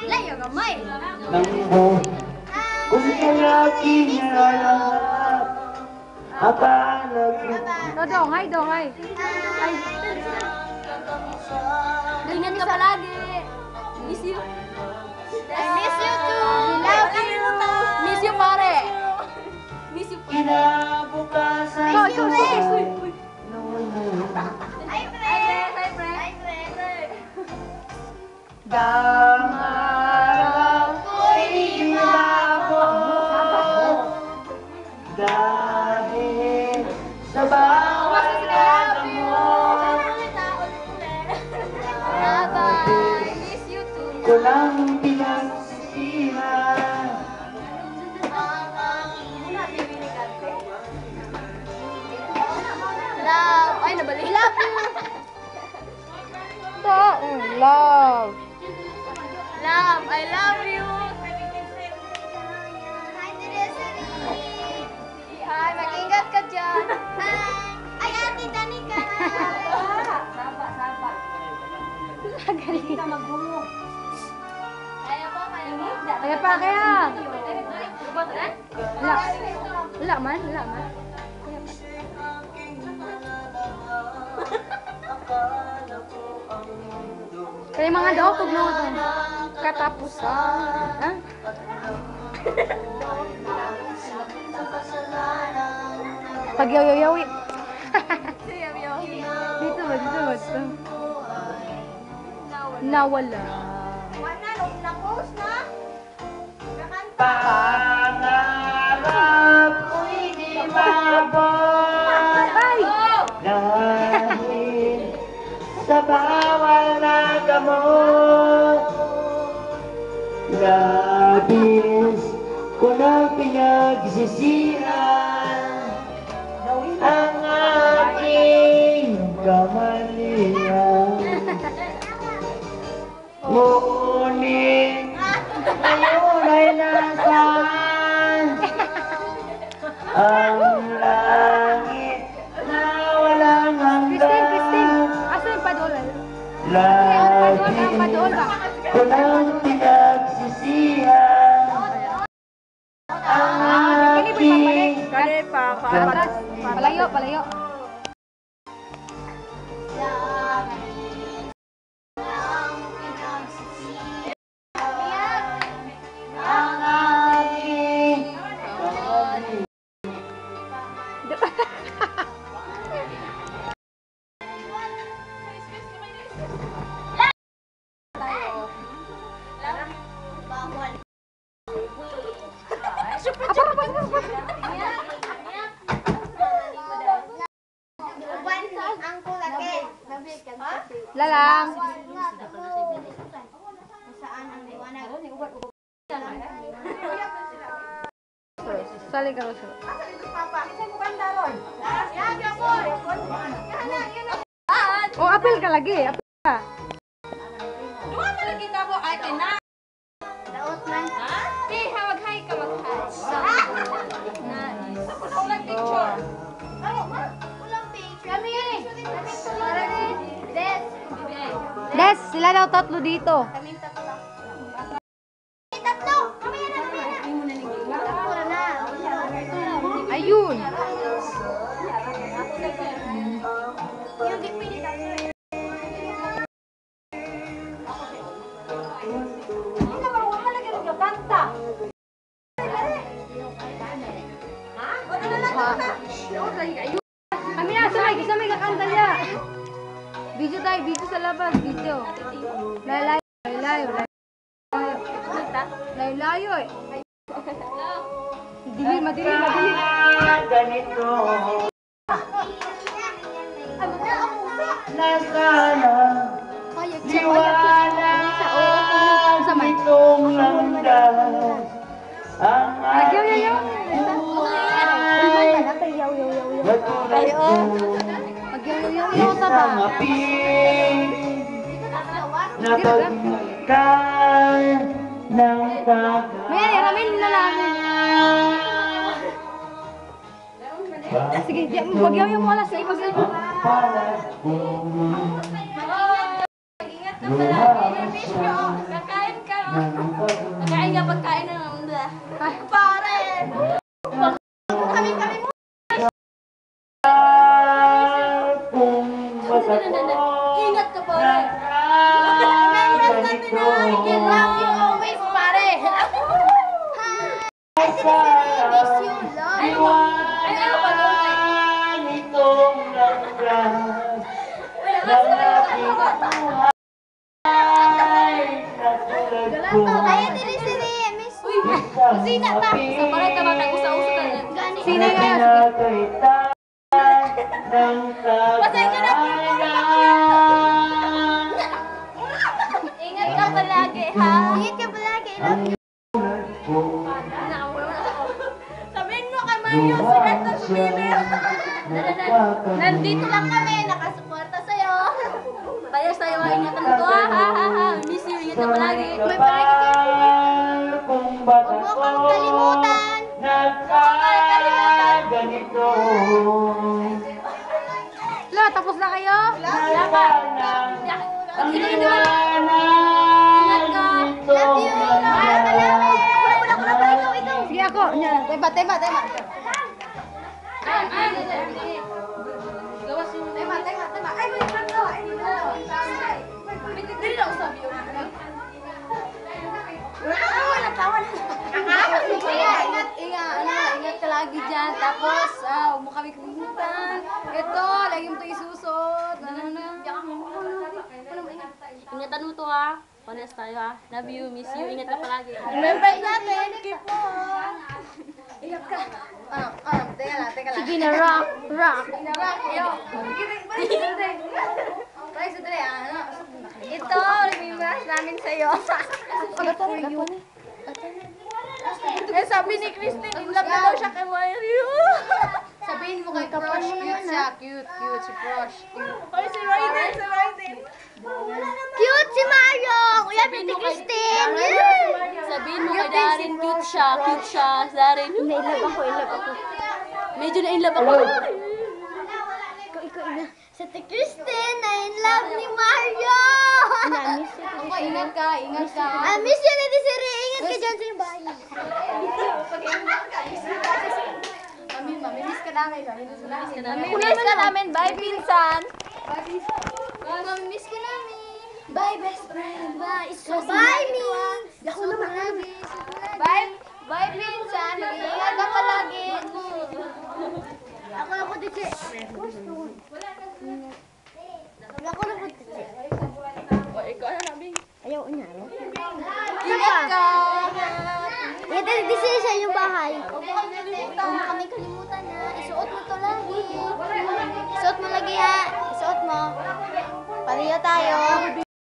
Layo gamay. Kung kalaki niya lahat, apalag Dodong, hi dong, hi. Hi. Ingat ka palagi. Miss you. I miss you too. Love you. Miss you pare. Miss you pare. kinabukasan. Ikaw. Hi, Hi, friend. Dangarap ko'y inabot dahil sa bawat lamot. Bye-bye. Miss you too. Ko lang pinagsisihan. Love. Ay, nabalik. Love you. Love. Love, I love you. Hi, Teresari. Hi, mag-ingat ka dyan. Hi. Ay, Ate Danica. Saba. Hindi ka magbungo. Kaya pa. Wala man. Kaya mga daw, pag mga katapusan. Ha? Pag yaw-yawi. Dito ba? Nawala. Na-post na? Pangarap ko'y di mabot dahil sa bawal na gamot. Labis ko na pinagsisihan ang aking kamalian. Ngunit ngayon ay nasaan ang langit na walang hanggan. Christine. Asa yung padol? Labis ko nang pinagsisihan ang aking Palayo. Lalang. Sali ka mo. Oh, apil ka lagi. Apil ka. Duha na lagi ka mo ay kay na. Daot man. Hey, hawag-hi ka mag-hi. Nice. Sa puno lang picture. Kami yan eh. Des, sila daw tatlo dito. Kaming tatlo. Ayun. Kami na, samay kakanta niya. Video sa labas, video. Layo eh. Madili. Ganito na sana liwanag itong landas ang aking buhay matulad ko isang apig na pagmagkan ng tagal. May ramin na namin. Sige, pagyaw yung wala sa ipagyaw. Palad ko ka palagi. Miss you. Kakain ka. Kakain nga pagkain ng mga. Pare. Kami mo. Kung masako Ingat ka pare. ganito Love you always, pare. miss you, iwan itong landas ng aking buhay na tulad ko Sina ta. Sa pare ta ba usa-usa ta. Sina nga ng kagaya. Ingat ka palagi, ha? Ingat ka palagi. Sabihin mo kay Mario, sikat na sumibir. Nandito lang kami, nakasuporta sa'yo. Payas tayo, ingatan mo to ha. Miss you, ingat ka palagi. Kung bata Huwag mo ko kang kalimutan. nagkaganito. La, tapos na kayo? Wala pa. Iwanan itong landas. Sige ako. Tema. Tema. Ay, may pranto. Dili lang sabi yun. Natawa na. Ingat ka lagi dyan. Tapos, huwag mo kami kalimutan. Ito, lagi mo ito isusot. Ingatan mo to ha. Panas tayo ha. Love you, miss you. Ingat ka palagi. Remember natin, keep mo. Iyak ka. Teka lang. Sige na, rock. Ito, remembers namin sa'yo. Eh, sabi ni Christine, in love na daw siya kay Mario. Sabihin mo kay Crush, cute siya. Cute si Crush. Hoy, si Raiden. Cute si Mario! Kuya, si Christine! Sabihin mo kay Darin, cute siya. Darin. Na-inlove ako. Medyo na-inlove ako. Ikaw na. Sa ti Christine, na-inlove ni Mario! Ako, ingat ka. Miss you na si Ri. Ingat ka dyan sa yung bahay. Mamimiss ka namin. Miss ka namin. Bye, pinsan. Mamimiss ka namin. Bye, best friend. Bye. Bye, Miss. Ako naman. Bye, pinsan. Mag-iingat ka palagi. Ako dito. Ako na po dito. Ikaw na namin. Ayaw niya. Ingat ka. Ito dito sa yung bahay. Huwag mo kami kalimutan. Huwag mo kami kalimutan ha. Isuot mo to lagi. Isuot mo lagi ha. Isuot mo. Pareho tayo.